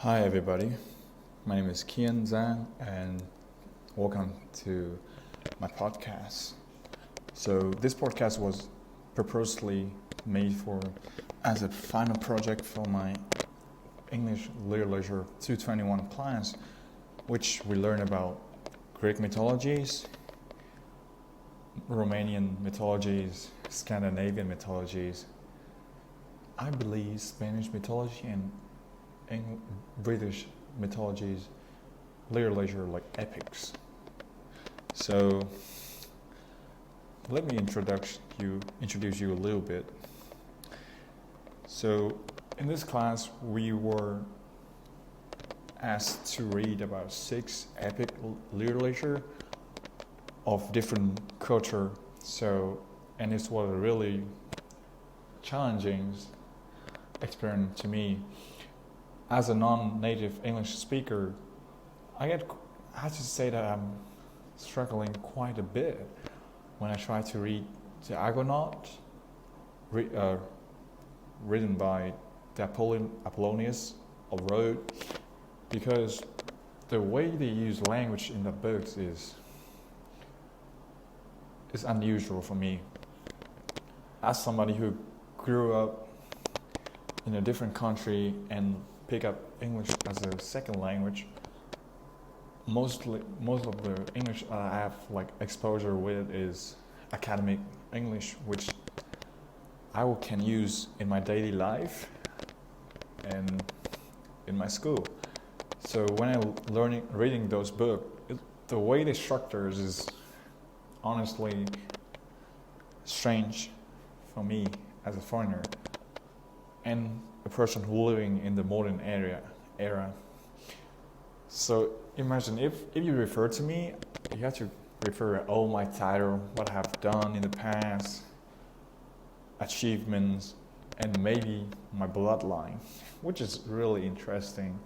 Hi everybody, my name is Kian Zhang and welcome to my podcast. So this podcast was purposely made as a final project for my English Literature 221 class, which we learn about Greek mythologies, Romanian mythologies, Scandinavian mythologies, I believe Spanish mythology and British mythologies, literature like epics. So let me introduce you a little bit. So in this class we were asked to read about 6 epic literature of different culture. And it was a really challenging experience to me. As a non-native English speaker, I have to say that I'm struggling quite a bit when I try to read The Argonaut, written by the Apollonius of Rhodes, because the way they use language in the books is unusual for me. As somebody who grew up in a different country and pick up English as a second language, most of the English I have exposure with is academic English, which I can use in my daily life and in my school. So when I'm reading those books, the way they structures is honestly strange for me as a foreigner and a person living in the modern era. So imagine if you refer to me, you have to refer all my title, what I have done in the past, achievements, and maybe my bloodline, which is really interesting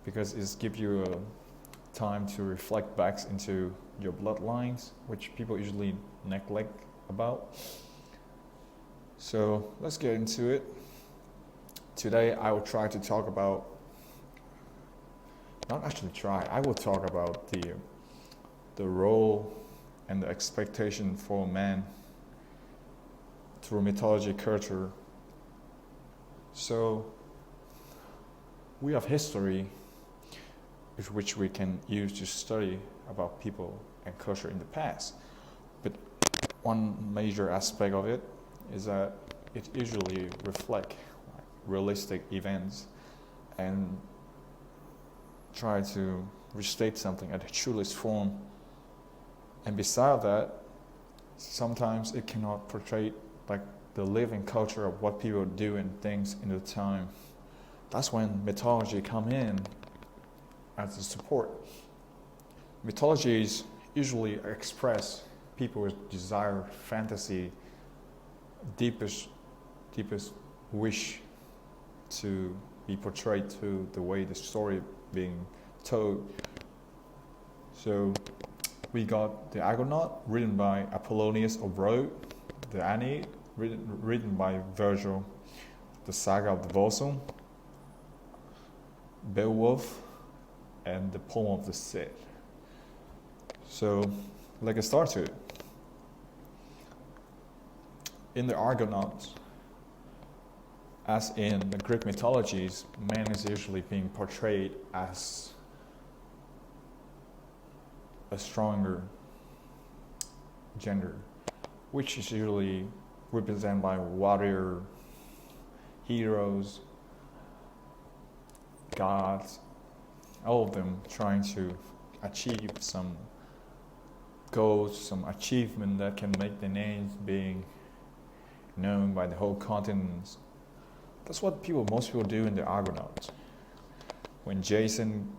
because it gives you a time to reflect back into your bloodlines, which people usually neglect about. So let's get into it. Today I will try to talk about, I will talk about the role and the expectation for man through mythology culture. So we have history which we can use to study about people and culture in the past. But one major aspect of it is that it usually reflects realistic events and try to restate something at its truest form. And beside that, sometimes it cannot portray the living culture of what people do and things in the time. That's when mythology come in as a support. Mythologies usually express people's desire, fantasy, deepest wish to be portrayed to the way the story being told. So we got The Argonaut, written by Apollonius of Rhodes, the Aeneid, written by Virgil, the Saga of the Volsung, Beowulf, and the Poem of the Cid. So let's get started. In The Argonaut, as in the Greek mythologies, man is usually being portrayed as a stronger gender, which is usually represented by warrior, heroes, gods, all of them trying to achieve some goals, some achievement that can make their names being known by the whole continent. That's what most people do in The Argonaut. When Jason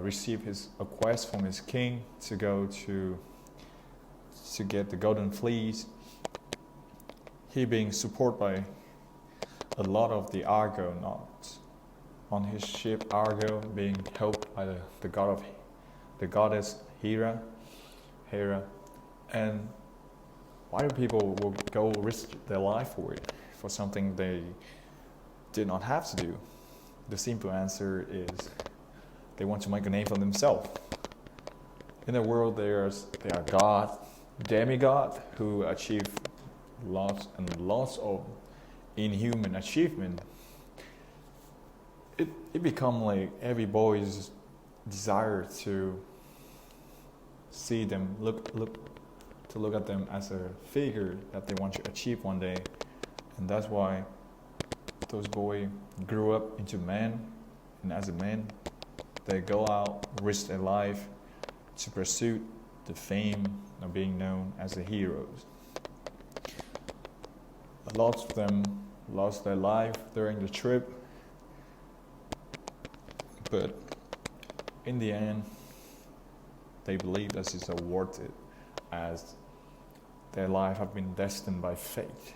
received a quest from his king to go to get the golden fleece, he being supported by a lot of the Argonauts on his ship Argo, being helped by the goddess Hera, and why do people will go risk their life for it, for something they did not have to do? The simple answer is they want to make a name for themselves. In the world, there are God, demigod who achieve lots and lots of inhuman achievement. It become like every boy's desire to see them, look at them as a figure that they want to achieve one day, and that's why those boys grew up into men, and as a man, they go out, risk their life to pursue the fame of being known as the heroes. Lots of them lost their life during the trip, but in the end, they believe this is worth it, as their life have been destined by fate.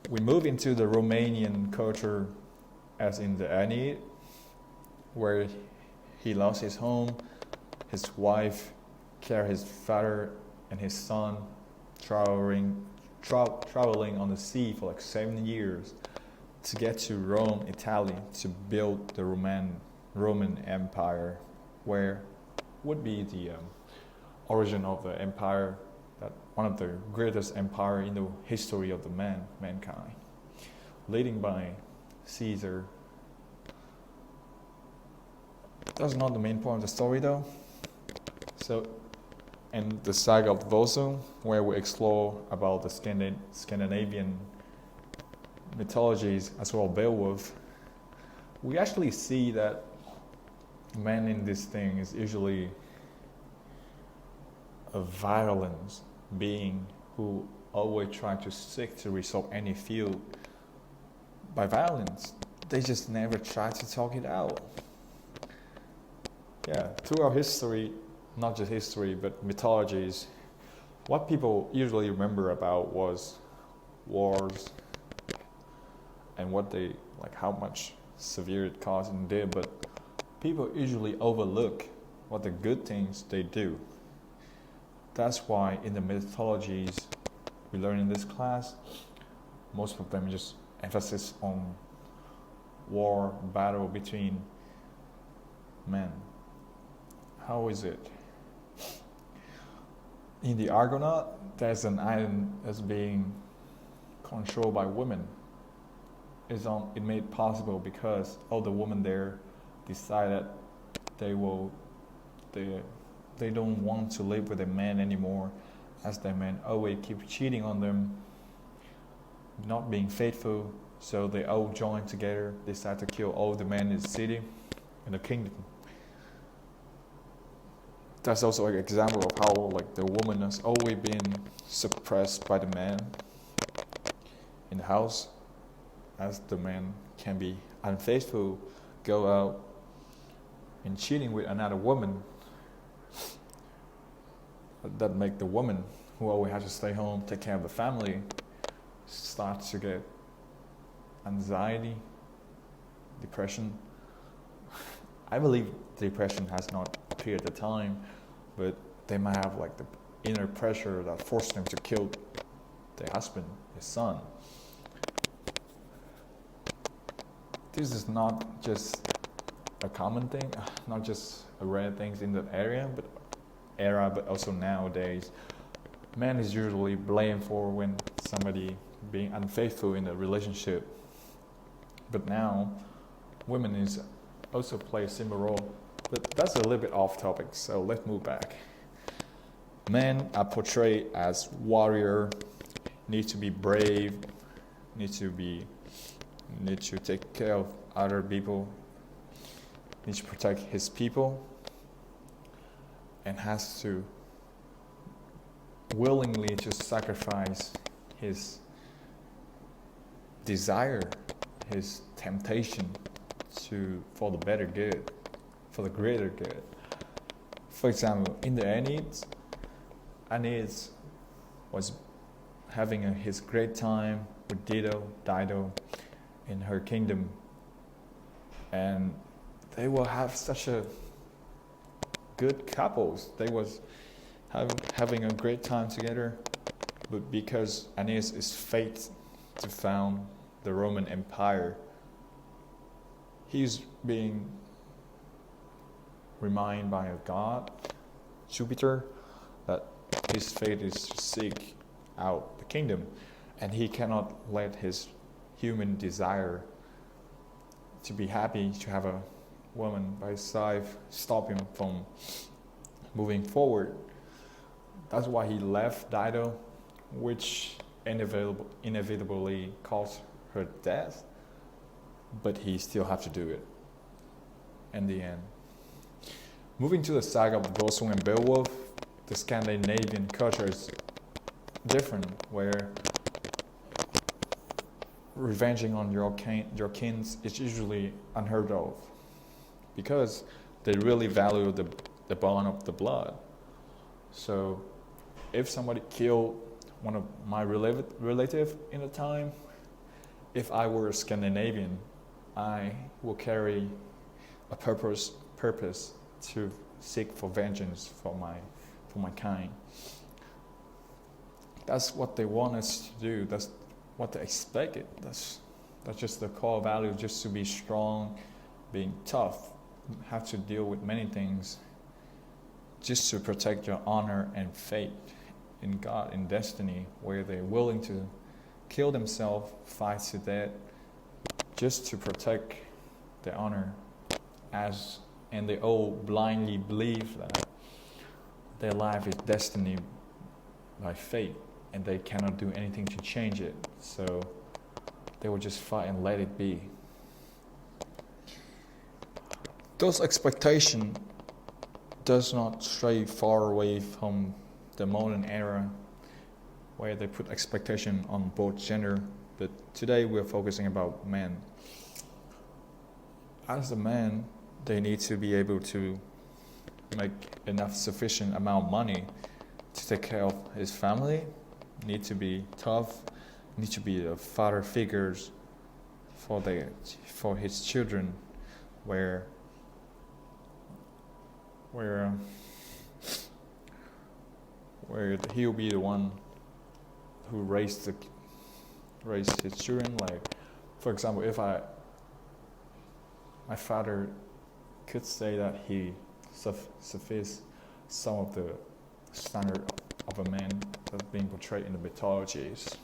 We move into the Romanian culture, as in the Aeneid, where he lost his home, his wife, carried his father and his son, traveling on the sea for like 7 years to get to Rome, Italy, to build the Roman Empire, where would be the origin of the empire, that one of the greatest empire in the history of the mankind, leading by Caesar. That's not the main point of the story though. So, in the saga of Volsung, where we explore about the Scandinavian mythologies as well as Beowulf, we actually see that man in this thing is usually a violent being who always try to seek to resolve any field by violence. They just never try to talk it out. Yeah, throughout history, not just history, but mythologies, what people usually remember about was wars and what they, like how much severe it caused and did, but people usually overlook what the good things they do. That's why in the mythologies we learn in this class, most of them just emphasis on war, battle between men. How is it? In the Argonaut, there's an island that's being controlled by women. It made possible because all the women there decided they don't want to live with a man anymore, as their men always keep cheating on them, not being faithful. So they all join together, decide to kill all the men in the city, in the kingdom. That's also an example of how like the woman has always been suppressed by the man in the house, as the man can be unfaithful, go out and cheating with another woman. That make the woman, who always has to stay home, take care of the family, start to get anxiety, depression. I believe depression has not appeared at the time, but they might have like the inner pressure that forced them to kill their husband, his son. This is not just a common thing, not just a rare thing in that area, but also nowadays. Man is usually blamed for when somebody being unfaithful in a relationship. But now, women is also play a similar role. But that's a little bit off topic, so let's move back. Men are portrayed as warrior, need to be brave, need to take care of other people, need to protect his people, and has to willingly to sacrifice his desire, his temptation for the better good, for the greater good. For example, in the Aeneid was having his great time with Dido in her kingdom, and they will have such a good couples. They was having a great time together, but because Aeneas is fate to found the Roman Empire, He's being reminded by a god, Jupiter, that his fate is to seek out the kingdom, and he cannot let his human desire to be happy, to have a woman by his side, stop him from moving forward. That's why he left Dido, which inevitably caused her death, but he still had to do it in the end. Moving to the saga of Volsung and Beowulf, the Scandinavian culture is different, where revenging on your kins is usually unheard of, because they really value the bond of the blood. So if somebody killed one of my relative in a time, if I were a Scandinavian, I will carry a purpose to seek for vengeance for my kind. That's what they want us to do. That's what they expect it. That's just the core value, just to be strong, being tough, have to deal with many things, just to protect your honor and faith in God, in destiny, where they're willing to kill themselves, fight to death, just to protect their honor, and they all blindly believe that their life is destiny by fate, and they cannot do anything to change it. So they will just fight and let it be. Those expectations does not stray far away from the modern era, where they put expectation on both gender, but today we're focusing about men. As a man, they need to be able to make enough sufficient amount of money to take care of his family, need to be tough, need to be the father figures for his children, where he'll be the one who raised his children. Like, for example, if my father could say that he suffices some of the standard of a man that's being portrayed in the mythologies.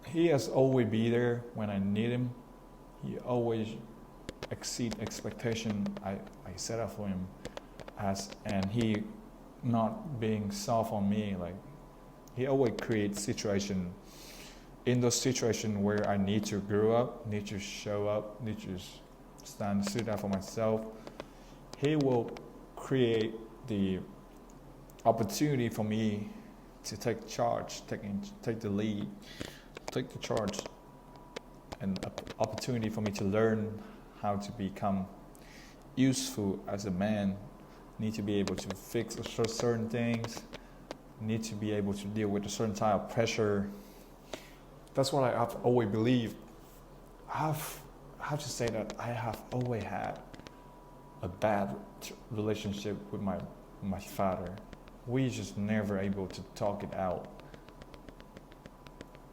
He has always been there when I need him. He always exceed expectation I set up for him, and he not being soft on me. Like, he always creates situation. In those situations where I need to grow up, need to show up, need to sit up for myself, he will create the opportunity for me to take charge, take the lead, take the charge, and opportunity for me to learn how to become useful as a man. Need to be able to fix certain things, need to be able to deal with a certain type of pressure. That's what I have always believed. I have to say that I have always had a bad relationship with my father. We just never able to talk it out,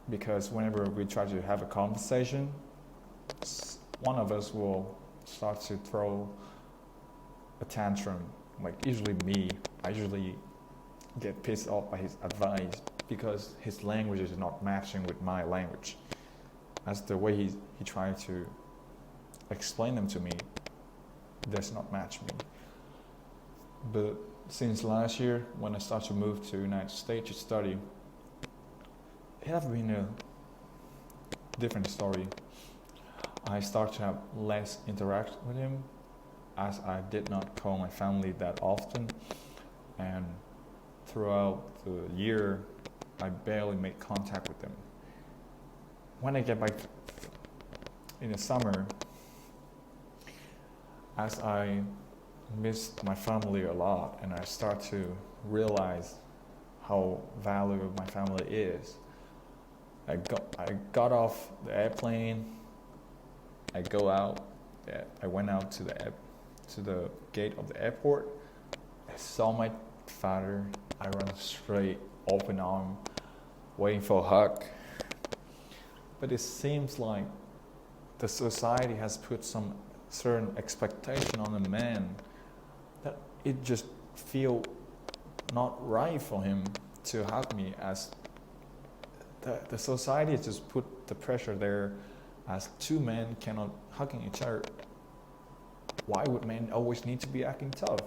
because whenever we try to have a conversation, one of us will start to throw a tantrum. Like, usually me. I usually get pissed off by his advice, because his language is not matching with my language. That's the way he tried to explain them to me, does not match me. But since last year, when I started to move to United States to study, it has been a different story. I started to have less interaction with him, as I did not call my family that often, and throughout the year, I barely made contact with them. When I get back in the summer, as I missed my family a lot, and I start to realize how valuable my family is, I got off the airplane, I went out to the gate of the airport. I saw my father. I ran straight, open arm, waiting for a hug. But it seems like the society has put some certain expectation on a man that it just feel not right for him to hug me, as the society just put the pressure there as two men cannot hugging each other. Why would men always need to be acting tough?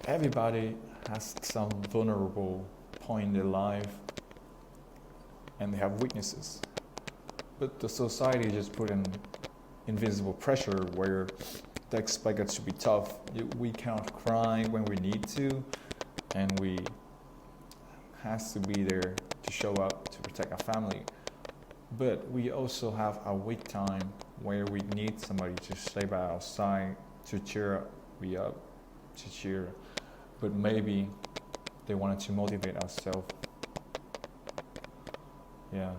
Everybody has some vulnerable point in their life and they have weaknesses. But the society just put an invisible pressure where they expect us to be tough. We cannot cry when we need to, and we has to be there to show up to protect our family. But we also have a weak time where we need somebody to stay by our side to cheer me up, to cheer. But maybe they wanted to motivate ourselves. Yeah,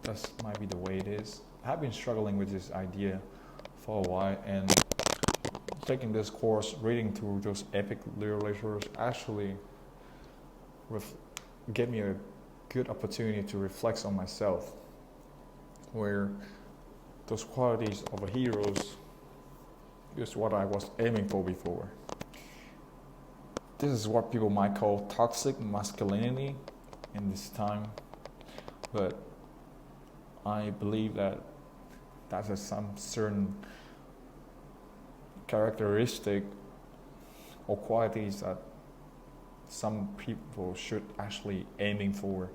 that might be the way it is. I've been struggling with this idea for a while, and taking this course, reading through those epic literatures, actually gave me a good opportunity to reflect on myself, where those qualities of a heroes is what I was aiming for before. This is what people might call toxic masculinity in this time, but I believe that that's some certain characteristic or qualities that some people should actually aiming for,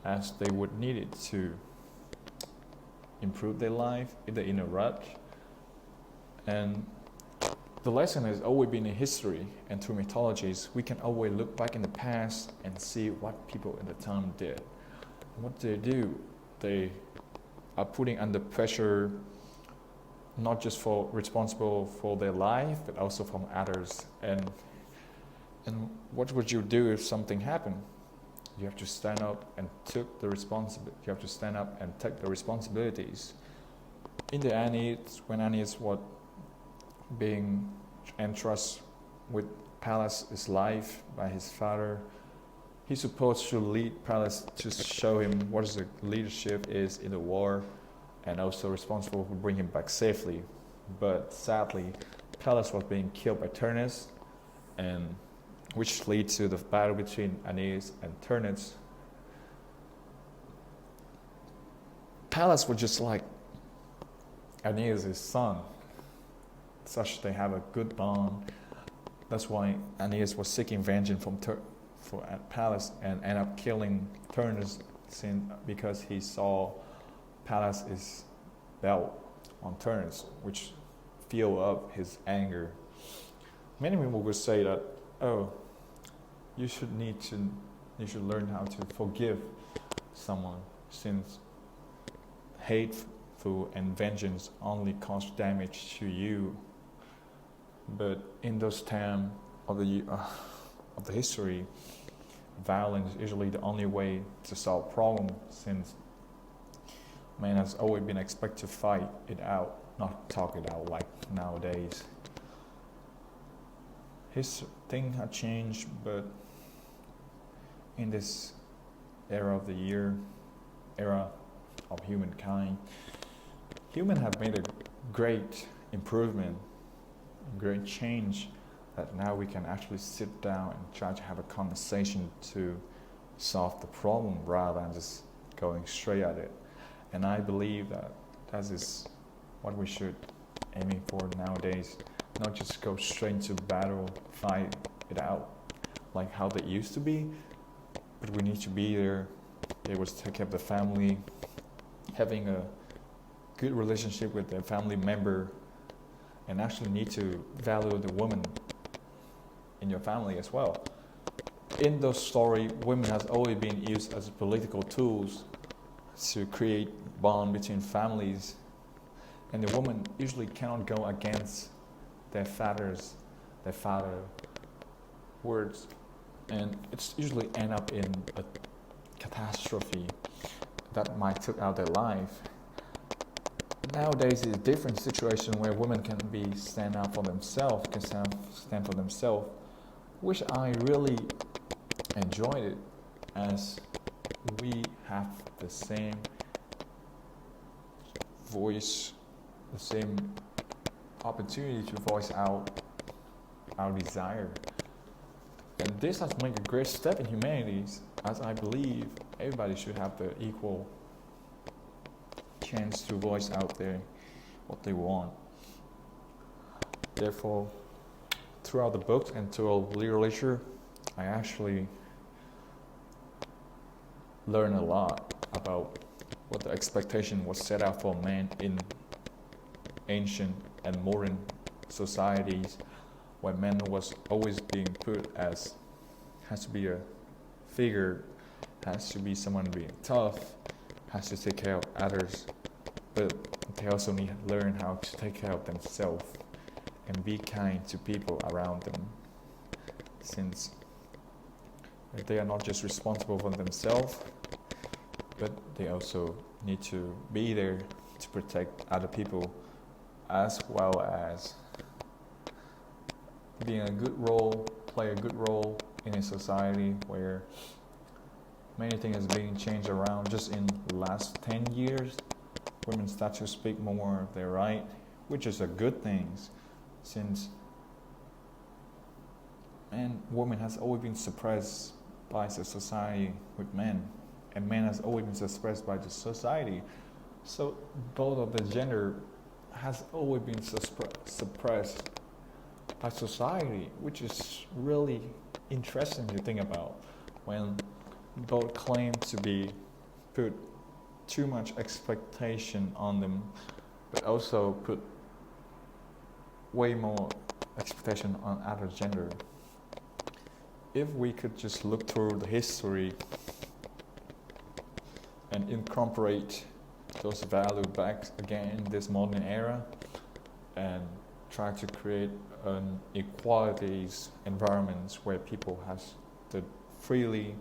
as they would need it to improve their life if they're in a rut. And the lesson has always been in history and through mythologies. We can always look back in the past and see what people at the time did. What they do, they are putting under pressure, not just for responsible for their life, but also from others. And what would you do if something happened? You have to stand up and take the responsibility. You have to stand up and take the responsibilities. In the Aeneas, when Aeneas was being entrusted with Pallas' life by his father, he's supposed to lead Pallas to show him what the leadership is in the war, and also responsible for bringing him back safely. But sadly, Pallas was being killed by Turnus, and which leads to the battle between Aeneas and Turnus. Pallas was just like Aeneas' son, such they have a good bond. That's why Aeneas was seeking vengeance for Pallas and ended up killing Turnus because he saw Pallas' belt on Turnus, which fueled up his anger. Many people would say that, oh, you should learn how to forgive someone, since hateful and vengeance only cause damage to you. But in those times of the history, violence is usually the only way to solve problems, since man has always been expected to fight it out, not talk it out like nowadays. His thing had changed, but in this era of the year, era of humankind, humans have made a great improvement, a great change, that now we can actually sit down and try to have a conversation to solve the problem rather than just going straight at it. And I believe that is what we should aiming for nowadays. Not just go straight into battle, fight it out like how they used to be, but we need to be there, able to take care of the family, having a good relationship with their family member, and actually need to value the woman in your family as well. In those stories, women has always been used as political tools to create bond between families, and the woman usually cannot go against their father words, and it's usually end up in a catastrophe that might take out their life. Nowadays, it's a different situation where women can stand for themselves, which I really enjoyed it, as we have the same voice the same opportunity to voice out our desire. And this has made a great step in humanity, as I believe everybody should have the equal chance to voice out there what they want. Therefore, throughout the books and throughout literature, I actually learned a lot about what the expectation was set out for man in ancient and modern societies, where man was always being put as has to be a figure, has to be someone being tough, has to take care of others, but they also need to learn how to take care of themselves and be kind to people around them, since they are not just responsible for themselves, but they also need to be there to protect other people, as well as being a good role, play a good role in a society where many things is being changed around. Just in the last 10 years, women start to speak more of their right, which is a good thing, since women has always been suppressed by the society with men, and men has always been suppressed by the society. So both of the gender has always been suppressed by society, which is really interesting to think about, when both claim to be put too much expectation on them, but also put way more expectation on other gender. If we could just look through the history and incorporate those values back again in this modern era, and try to create an equalities environments where people have the freely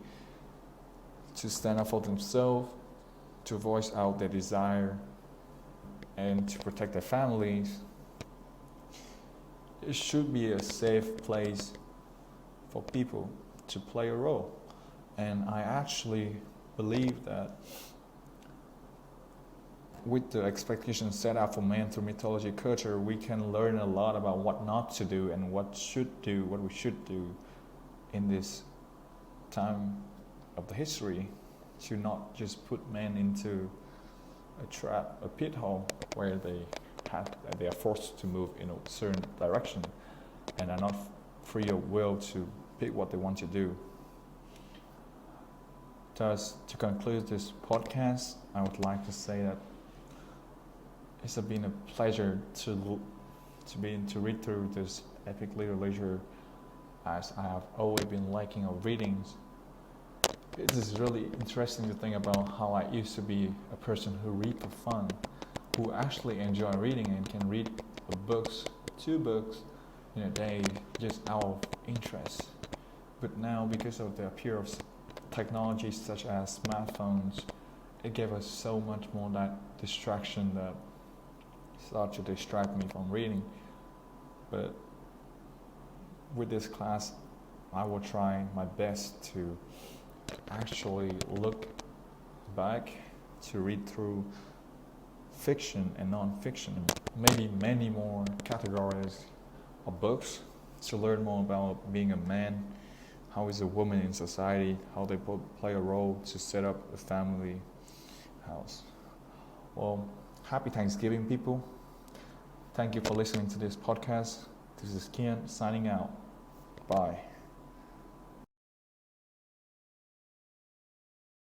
to stand up for themselves, to voice out their desire, and to protect their families, it should be a safe place for people to play a role. And I actually believe that with the expectations set out for man through mythology culture, we can learn a lot about what not to do and what we should do in this time of the history, to not just put men into a trap, a pit hole where they are forced to move in a certain direction and are not free of will to pick what they want to do. Thus, to conclude this podcast, I would like to say that it's been a pleasure to read through this epic literature, as I have always been liking of readings. It is really interesting to think about how I used to be a person who read for fun, who actually enjoy reading and can read two books in a day just out of interest. But now, because of the appearance of technologies such as smartphones, it gave us so much more that distraction that start to distract me from reading. But with this class, I will try my best to actually look back, to read through fiction and non-fiction, maybe many more categories of books, to learn more about being a man, how is a woman in society, how they both play a role to set up a family house. Well, happy Thanksgiving, people. Thank you for listening to this podcast. This is Kian signing out. Bye.